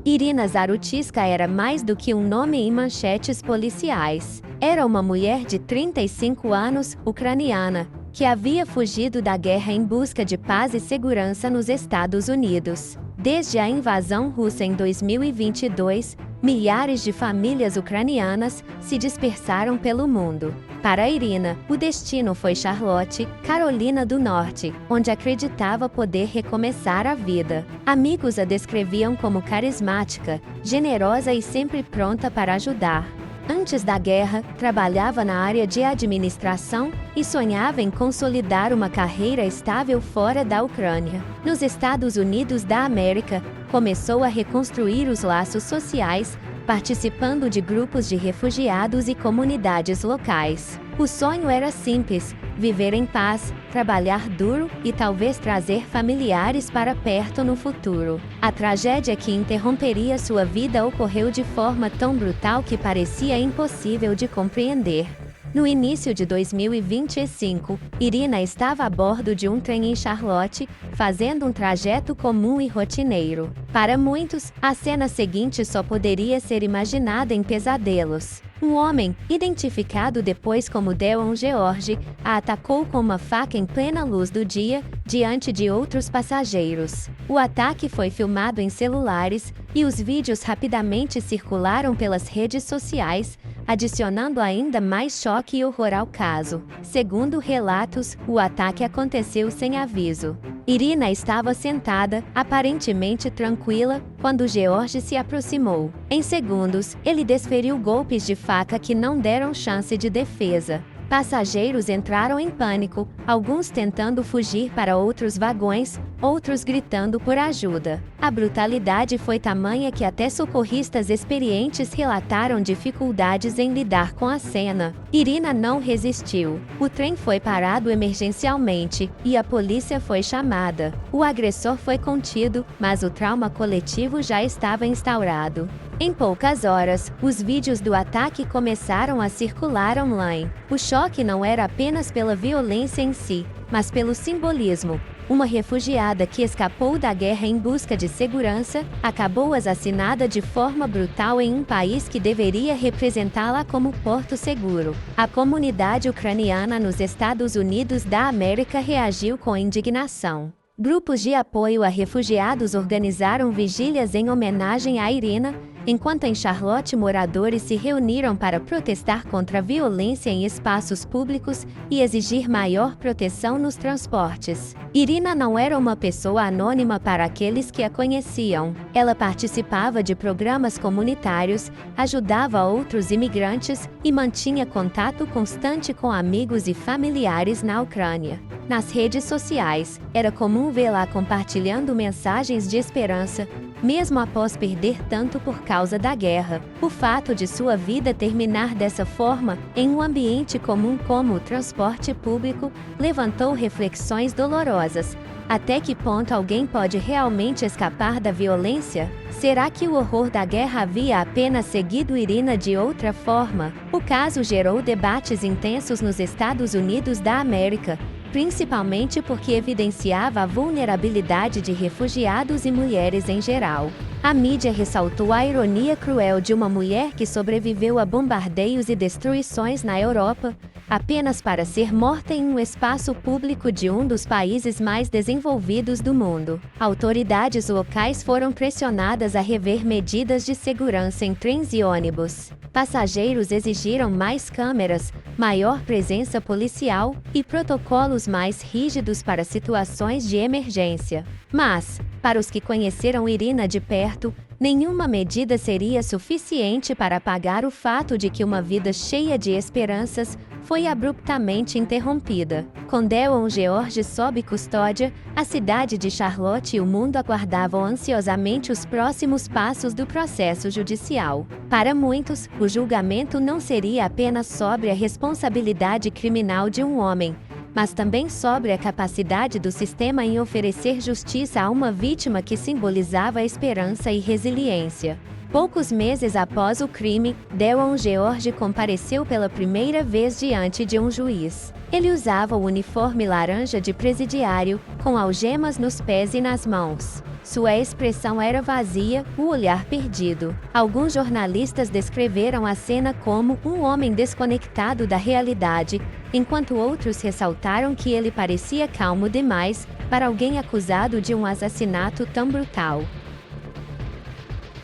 Irina Zarutskaya era mais do que um nome em manchetes policiais. Era uma mulher de 35 anos, ucraniana, que havia fugido da guerra em busca de paz e segurança nos Estados Unidos. Desde a invasão russa em 2022, milhares de famílias ucranianas se dispersaram pelo mundo. Para Irina, o destino foi Charlotte, Carolina do Norte, onde acreditava poder recomeçar a vida. Amigos a descreviam como carismática, generosa e sempre pronta para ajudar. Antes da guerra, trabalhava na área de administração e sonhava em consolidar uma carreira estável fora da Ucrânia. Nos Estados Unidos da América, começou a reconstruir os laços sociais, participando de grupos de refugiados e comunidades locais. O sonho era simples: viver em paz, trabalhar duro e talvez trazer familiares para perto no futuro. A tragédia que interromperia sua vida ocorreu de forma tão brutal que parecia impossível de compreender. No início de 2025, Irina estava a bordo de um trem em Charlotte, fazendo um trajeto comum e rotineiro. Para muitos, a cena seguinte só poderia ser imaginada em pesadelos. Um homem, identificado depois como Deon George, a atacou com uma faca em plena luz do dia, diante de outros passageiros. O ataque foi filmado em celulares, e os vídeos rapidamente circularam pelas redes sociais, adicionando ainda mais choque e horror ao caso. Segundo relatos, o ataque aconteceu sem aviso. Irina estava sentada, aparentemente tranquila, quando George se aproximou. Em segundos, ele desferiu golpes de faca que não deram chance de defesa. Passageiros entraram em pânico, alguns tentando fugir para outros vagões, outros gritando por ajuda. A brutalidade foi tamanha que até socorristas experientes relataram dificuldades em lidar com a cena. Irina não resistiu. O trem foi parado emergencialmente, e a polícia foi chamada. O agressor foi contido, mas o trauma coletivo já estava instaurado. Em poucas horas, os vídeos do ataque começaram a circular online. O choque não era apenas pela violência em si, mas pelo simbolismo. Uma refugiada que escapou da guerra em busca de segurança, acabou assassinada de forma brutal em um país que deveria representá-la como porto seguro. A comunidade ucraniana nos Estados Unidos da América reagiu com indignação. Grupos de apoio a refugiados organizaram vigílias em homenagem a Irina, enquanto em Charlotte moradores se reuniram para protestar contra a violência em espaços públicos e exigir maior proteção nos transportes. Irina não era uma pessoa anônima para aqueles que a conheciam. Ela participava de programas comunitários, ajudava outros imigrantes e mantinha contato constante com amigos e familiares na Ucrânia. Nas redes sociais, era comum vê-la compartilhando mensagens de esperança, mesmo após perder tanto por causa da guerra. O fato de sua vida terminar dessa forma, em um ambiente comum como o transporte público, levantou reflexões dolorosas. Até que ponto alguém pode realmente escapar da violência? Será que o horror da guerra havia apenas seguido Irina de outra forma? O caso gerou debates intensos nos Estados Unidos da América, principalmente porque evidenciava a vulnerabilidade de refugiados e mulheres em geral. A mídia ressaltou a ironia cruel de uma mulher que sobreviveu a bombardeios e destruições na Europa, apenas para ser morta em um espaço público de um dos países mais desenvolvidos do mundo. Autoridades locais foram pressionadas a rever medidas de segurança em trens e ônibus. Passageiros exigiram mais câmeras, maior presença policial e protocolos mais rígidos para situações de emergência. Mas, para os que conheceram Irina de perto, nenhuma medida seria suficiente para apagar o fato de que uma vida cheia de esperanças foi abruptamente interrompida. Com Deon George sob custódia, a cidade de Charlotte e o mundo aguardavam ansiosamente os próximos passos do processo judicial. Para muitos, o julgamento não seria apenas sobre a responsabilidade criminal de um homem, mas também sobre a capacidade do sistema em oferecer justiça a uma vítima que simbolizava esperança e resiliência. Poucos meses após o crime, Deon George compareceu pela primeira vez diante de um juiz. Ele usava o uniforme laranja de presidiário, com algemas nos pés e nas mãos. Sua expressão era vazia, o olhar perdido. Alguns jornalistas descreveram a cena como um homem desconectado da realidade, enquanto outros ressaltaram que ele parecia calmo demais para alguém acusado de um assassinato tão brutal.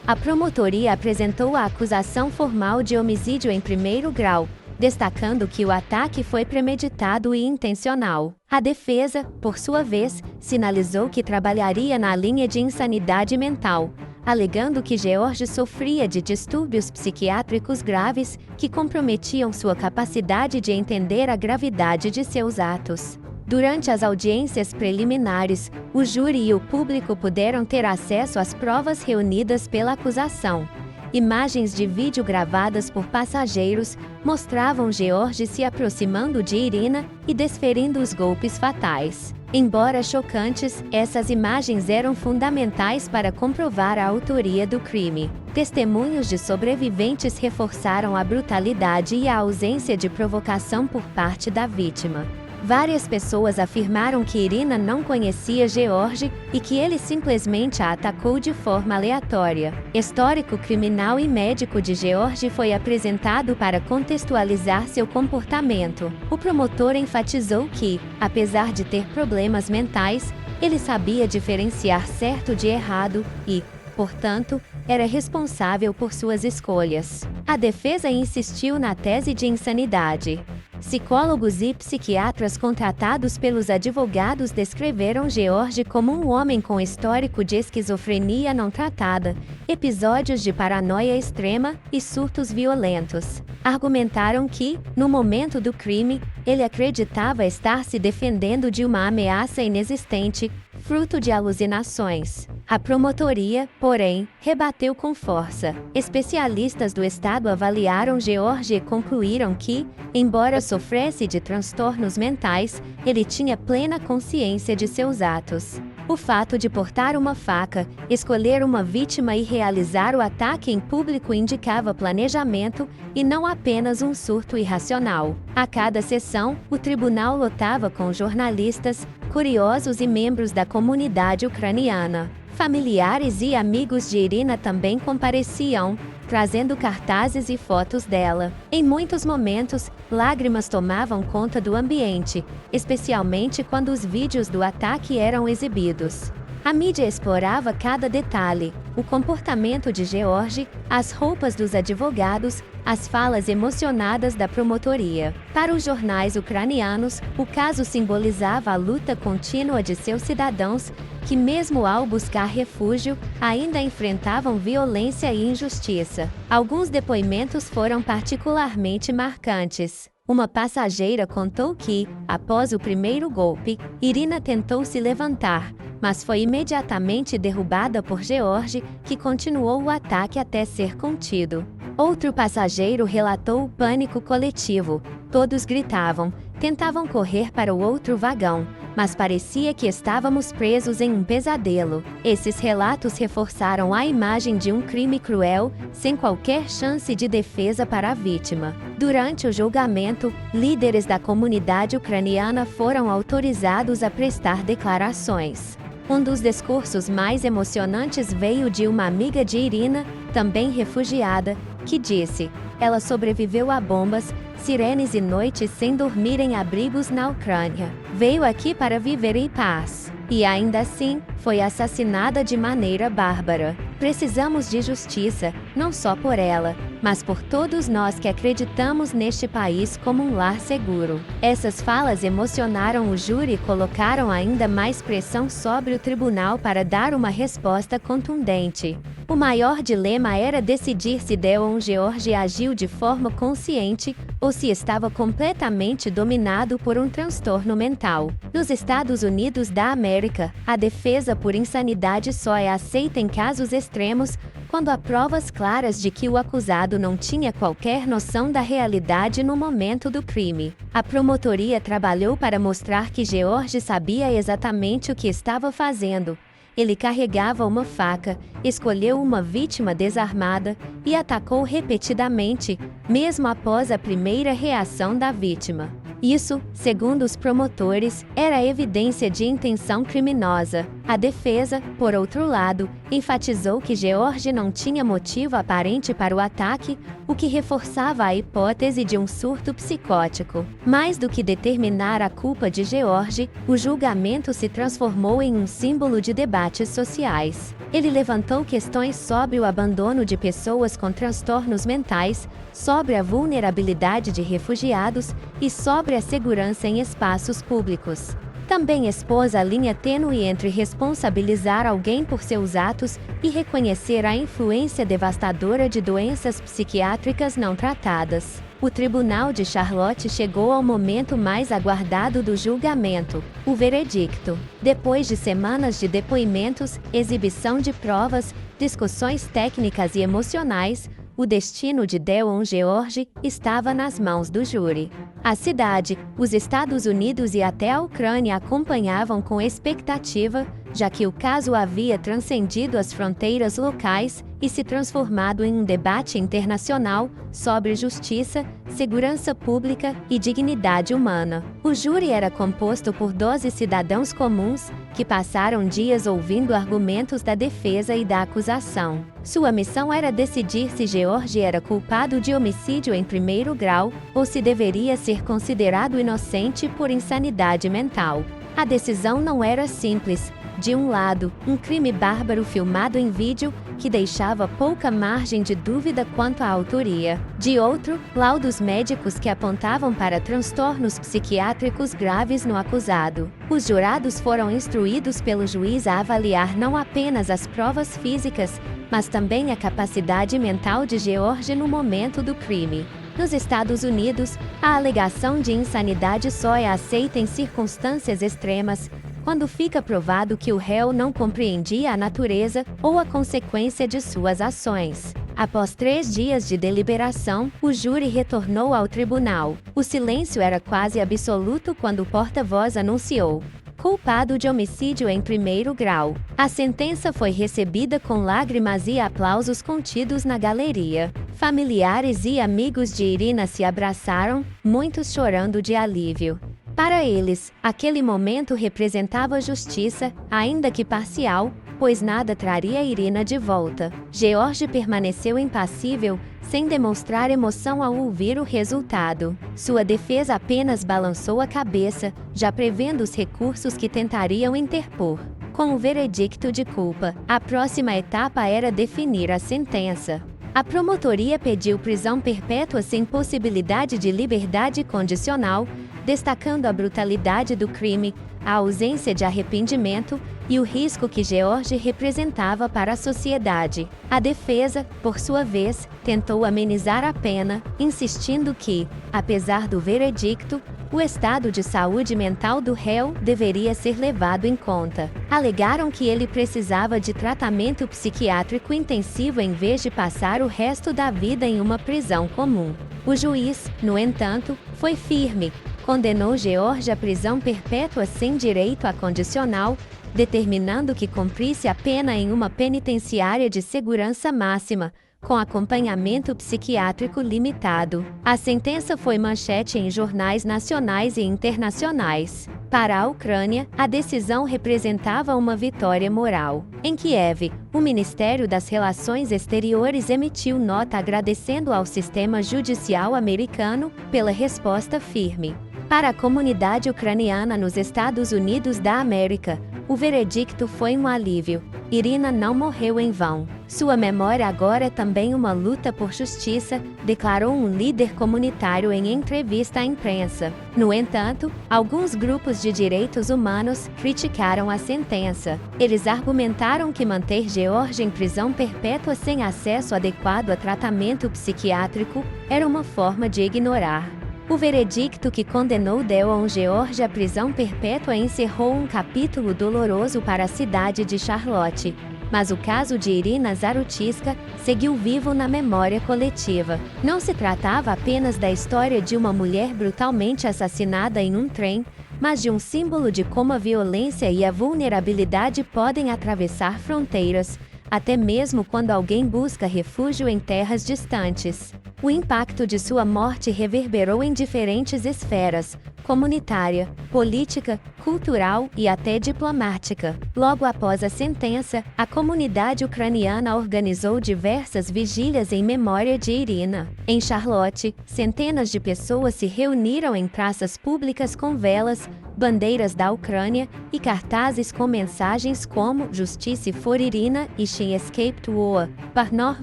A promotoria apresentou a acusação formal de homicídio em primeiro grau, destacando que o ataque foi premeditado e intencional. A defesa, por sua vez, sinalizou que trabalharia na linha de insanidade mental, alegando que George sofria de distúrbios psiquiátricos graves que comprometiam sua capacidade de entender a gravidade de seus atos. Durante as audiências preliminares, o júri e o público puderam ter acesso às provas reunidas pela acusação. Imagens de vídeo gravadas por passageiros mostravam George se aproximando de Irina e desferindo os golpes fatais. Embora chocantes, essas imagens eram fundamentais para comprovar a autoria do crime. Testemunhos de sobreviventes reforçaram a brutalidade e a ausência de provocação por parte da vítima. Várias pessoas afirmaram que Irina não conhecia George e que ele simplesmente a atacou de forma aleatória. Histórico criminal e médico de George foi apresentado para contextualizar seu comportamento. O promotor enfatizou que, apesar de ter problemas mentais, ele sabia diferenciar certo de errado e, portanto, era responsável por suas escolhas. A defesa insistiu na tese de insanidade. Psicólogos e psiquiatras contratados pelos advogados descreveram George como um homem com histórico de esquizofrenia não tratada, episódios de paranoia extrema e surtos violentos. Argumentaram que, no momento do crime, ele acreditava estar se defendendo de uma ameaça inexistente, fruto de alucinações. A promotoria, porém, rebateu com força. Especialistas do estado avaliaram George e concluíram que, embora sofresse de transtornos mentais, ele tinha plena consciência de seus atos. O fato de portar uma faca, escolher uma vítima e realizar o ataque em público indicava planejamento e não apenas um surto irracional. A cada sessão, o tribunal lotava com jornalistas, curiosos e membros da comunidade ucraniana. Familiares e amigos de Irina também compareciam, trazendo cartazes e fotos dela. Em muitos momentos, lágrimas tomavam conta do ambiente, especialmente quando os vídeos do ataque eram exibidos. A mídia explorava cada detalhe: o comportamento de George, as roupas dos advogados, as falas emocionadas da promotoria. Para os jornais ucranianos, o caso simbolizava a luta contínua de seus cidadãos, que mesmo ao buscar refúgio, ainda enfrentavam violência e injustiça. Alguns depoimentos foram particularmente marcantes. Uma passageira contou que, após o primeiro golpe, Irina tentou se levantar, mas foi imediatamente derrubada por George, que continuou o ataque até ser contido. Outro passageiro relatou o pânico coletivo. Todos gritavam, tentavam correr para o outro vagão, mas parecia que estávamos presos em um pesadelo. Esses relatos reforçaram a imagem de um crime cruel, sem qualquer chance de defesa para a vítima. Durante o julgamento, líderes da comunidade ucraniana foram autorizados a prestar declarações. Um dos discursos mais emocionantes veio de uma amiga de Irina, também refugiada, que disse: ela sobreviveu a bombas, sirenes e noites sem dormir em abrigos na Ucrânia. Veio aqui para viver em paz. E ainda assim, foi assassinada de maneira bárbara. Precisamos de justiça, não só por ela, mas por todos nós que acreditamos neste país como um lar seguro. Essas falas emocionaram o júri e colocaram ainda mais pressão sobre o tribunal para dar uma resposta contundente. O maior dilema era decidir se Deon George agiu de forma consciente ou se estava completamente dominado por um transtorno mental. Nos Estados Unidos da América, a defesa por insanidade só é aceita em casos extremos, quando há provas claras de que o acusado não tinha qualquer noção da realidade no momento do crime. A promotoria trabalhou para mostrar que George sabia exatamente o que estava fazendo. Ele carregava uma faca, escolheu uma vítima desarmada e atacou repetidamente, mesmo após a primeira reação da vítima. Isso, segundo os promotores, era evidência de intenção criminosa. A defesa, por outro lado, enfatizou que George não tinha motivo aparente para o ataque, o que reforçava a hipótese de um surto psicótico. Mais do que determinar a culpa de George, o julgamento se transformou em um símbolo de debates sociais. Ele levantou questões sobre o abandono de pessoas com transtornos mentais, sobre a vulnerabilidade de refugiados e sobre a segurança em espaços públicos. Também expôs a linha tênue entre responsabilizar alguém por seus atos e reconhecer a influência devastadora de doenças psiquiátricas não tratadas. O Tribunal de Charlotte chegou ao momento mais aguardado do julgamento, o veredicto. Depois de semanas de depoimentos, exibição de provas, discussões técnicas e emocionais, o destino de Deon George estava nas mãos do júri. A cidade, os Estados Unidos e até a Ucrânia acompanhavam com expectativa, já que o caso havia transcendido as fronteiras locais e se transformado em um debate internacional sobre justiça, segurança pública e dignidade humana. O júri era composto por 12 cidadãos comuns, que passaram dias ouvindo argumentos da defesa e da acusação. Sua missão era decidir se George era culpado de homicídio em primeiro grau ou se deveria ser considerado inocente por insanidade mental. A decisão não era simples. De um lado, um crime bárbaro filmado em vídeo, que deixava pouca margem de dúvida quanto à autoria. De outro, laudos médicos que apontavam para transtornos psiquiátricos graves no acusado. Os jurados foram instruídos pelo juiz a avaliar não apenas as provas físicas, mas também a capacidade mental de George no momento do crime. Nos Estados Unidos, a alegação de insanidade só é aceita em circunstâncias extremas, quando fica provado que o réu não compreendia a natureza ou a consequência de suas ações. Após 3 dias de deliberação, o júri retornou ao tribunal. O silêncio era quase absoluto quando o porta-voz anunciou: culpado de homicídio em primeiro grau. A sentença foi recebida com lágrimas e aplausos contidos na galeria. Familiares e amigos de Irina se abraçaram, muitos chorando de alívio. Para eles, aquele momento representava justiça, ainda que parcial, pois nada traria Irina de volta. George permaneceu impassível, sem demonstrar emoção ao ouvir o resultado. Sua defesa apenas balançou a cabeça, já prevendo os recursos que tentariam interpor. Com o veredicto de culpa, a próxima etapa era definir a sentença. A promotoria pediu prisão perpétua sem possibilidade de liberdade condicional, destacando a brutalidade do crime, a ausência de arrependimento e o risco que George representava para a sociedade. A defesa, por sua vez, tentou amenizar a pena, insistindo que, apesar do veredicto, o estado de saúde mental do réu deveria ser levado em conta. Alegaram que ele precisava de tratamento psiquiátrico intensivo em vez de passar o resto da vida em uma prisão comum. O juiz, no entanto, foi firme. Condenou George à prisão perpétua sem direito a condicional, determinando que cumprisse a pena em uma penitenciária de segurança máxima, com acompanhamento psiquiátrico limitado. A sentença foi manchete em jornais nacionais e internacionais. Para a Ucrânia, a decisão representava uma vitória moral. Em Kiev, o Ministério das Relações Exteriores emitiu nota agradecendo ao sistema judicial americano pela resposta firme. Para a comunidade ucraniana nos Estados Unidos da América, o veredicto foi um alívio. Irina não morreu em vão. Sua memória agora é também uma luta por justiça, declarou um líder comunitário em entrevista à imprensa. No entanto, alguns grupos de direitos humanos criticaram a sentença. Eles argumentaram que manter George em prisão perpétua sem acesso adequado a tratamento psiquiátrico era uma forma de ignorar. O veredicto que condenou Deon George à prisão perpétua encerrou um capítulo doloroso para a cidade de Charlotte. Mas o caso de Irina Zarutyska seguiu vivo na memória coletiva. Não se tratava apenas da história de uma mulher brutalmente assassinada em um trem, mas de um símbolo de como a violência e a vulnerabilidade podem atravessar fronteiras, até mesmo quando alguém busca refúgio em terras distantes. O impacto de sua morte reverberou em diferentes esferas, comunitária, política, cultural e até diplomática. Logo após a sentença, a comunidade ucraniana organizou diversas vigílias em memória de Irina. Em Charlotte, centenas de pessoas se reuniram em praças públicas com velas, bandeiras da Ucrânia e cartazes com mensagens como Justice for Irina e She Escaped War, but not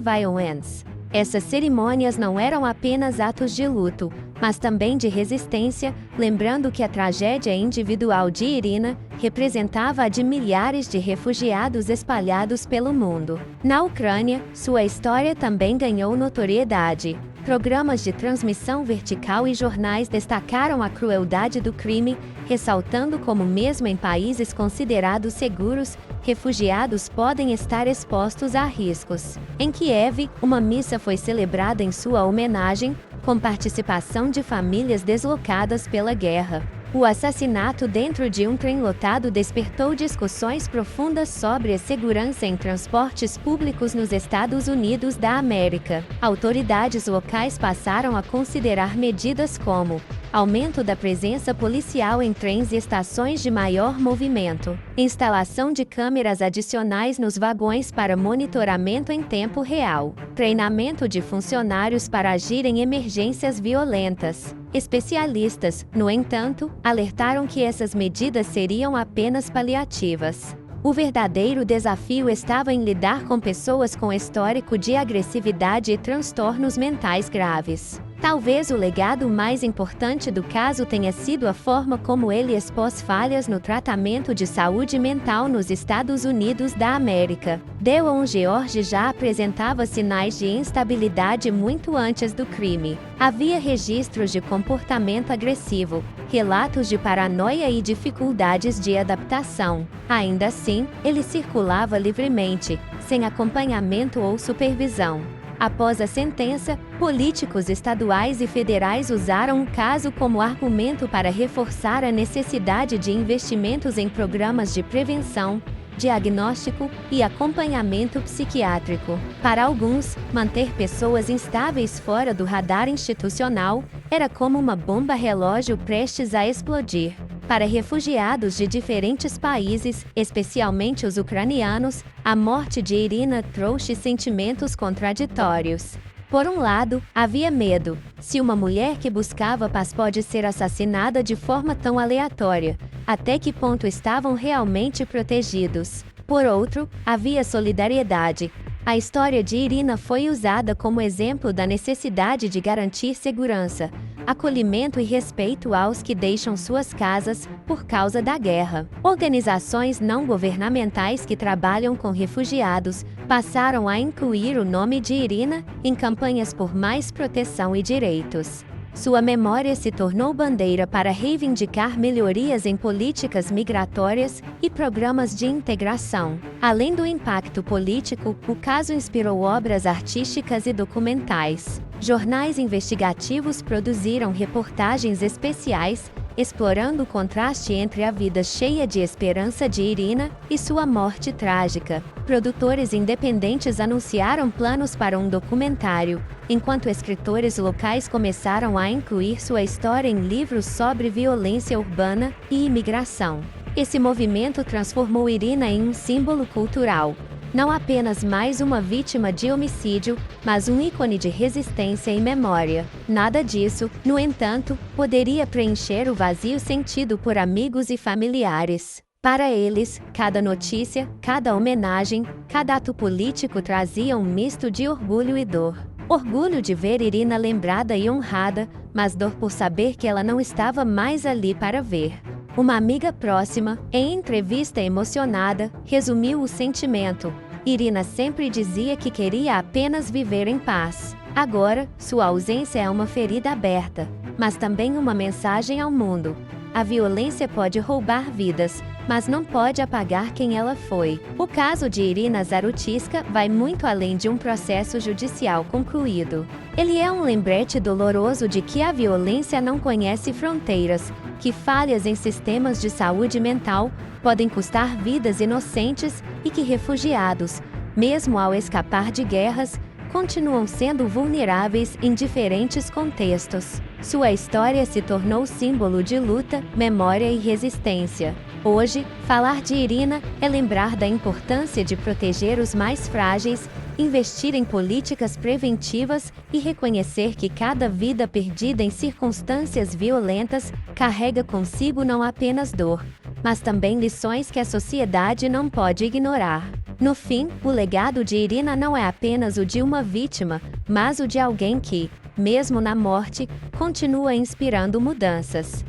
violence. Essas cerimônias não eram apenas atos de luto, mas também de resistência, lembrando que a tragédia individual de Irina representava a de milhares de refugiados espalhados pelo mundo. Na Ucrânia, sua história também ganhou notoriedade. Programas de transmissão vertical e jornais destacaram a crueldade do crime, ressaltando como mesmo em países considerados seguros, refugiados podem estar expostos a riscos. Em Kiev, uma missa foi celebrada em sua homenagem, com participação de famílias deslocadas pela guerra. O assassinato dentro de um trem lotado despertou discussões profundas sobre a segurança em transportes públicos nos Estados Unidos da América. Autoridades locais passaram a considerar medidas como aumento da presença policial em trens e estações de maior movimento, instalação de câmeras adicionais nos vagões para monitoramento em tempo real, treinamento de funcionários para agir em emergências violentas. Especialistas, no entanto, alertaram que essas medidas seriam apenas paliativas. O verdadeiro desafio estava em lidar com pessoas com histórico de agressividade e transtornos mentais graves. Talvez o legado mais importante do caso tenha sido a forma como ele expôs falhas no tratamento de saúde mental nos Estados Unidos da América. Deon George já apresentava sinais de instabilidade muito antes do crime. Havia registros de comportamento agressivo, relatos de paranoia e dificuldades de adaptação. Ainda assim, ele circulava livremente, sem acompanhamento ou supervisão. Após a sentença, políticos estaduais e federais usaram o caso como argumento para reforçar a necessidade de investimentos em programas de prevenção, diagnóstico e acompanhamento psiquiátrico. Para alguns, manter pessoas instáveis fora do radar institucional era como uma bomba relógio prestes a explodir. Para refugiados de diferentes países, especialmente os ucranianos, a morte de Irina trouxe sentimentos contraditórios. Por um lado, havia medo. Se uma mulher que buscava paz pode ser assassinada de forma tão aleatória, até que ponto estavam realmente protegidos? Por outro, havia solidariedade. A história de Irina foi usada como exemplo da necessidade de garantir segurança, acolhimento e respeito aos que deixam suas casas por causa da guerra. Organizações não governamentais que trabalham com refugiados passaram a incluir o nome de Irina em campanhas por mais proteção e direitos. Sua memória se tornou bandeira para reivindicar melhorias em políticas migratórias e programas de integração. Além do impacto político, o caso inspirou obras artísticas e documentais. Jornais investigativos produziram reportagens especiais, explorando o contraste entre a vida cheia de esperança de Irina e sua morte trágica. Produtores independentes anunciaram planos para um documentário, enquanto escritores locais começaram a incluir sua história em livros sobre violência urbana e imigração. Esse movimento transformou Irina em um símbolo cultural. Não apenas mais uma vítima de homicídio, mas um ícone de resistência e memória. Nada disso, no entanto, poderia preencher o vazio sentido por amigos e familiares. Para eles, cada notícia, cada homenagem, cada ato político trazia um misto de orgulho e dor. Orgulho de ver Irina lembrada e honrada, mas dor por saber que ela não estava mais ali para ver. Uma amiga próxima, em entrevista emocionada, resumiu o sentimento. Irina sempre dizia que queria apenas viver em paz. Agora, sua ausência é uma ferida aberta, mas também uma mensagem ao mundo. A violência pode roubar vidas, mas não pode apagar quem ela foi. O caso de Irina Zarutskaya vai muito além de um processo judicial concluído. Ele é um lembrete doloroso de que a violência não conhece fronteiras, que falhas em sistemas de saúde mental podem custar vidas inocentes e que refugiados, mesmo ao escapar de guerras, continuam sendo vulneráveis em diferentes contextos. Sua história se tornou símbolo de luta, memória e resistência. Hoje, falar de Irina é lembrar da importância de proteger os mais frágeis, investir em políticas preventivas e reconhecer que cada vida perdida em circunstâncias violentas carrega consigo não apenas dor, mas também lições que a sociedade não pode ignorar. No fim, o legado de Irina não é apenas o de uma vítima, mas o de alguém que, mesmo na morte, continua inspirando mudanças.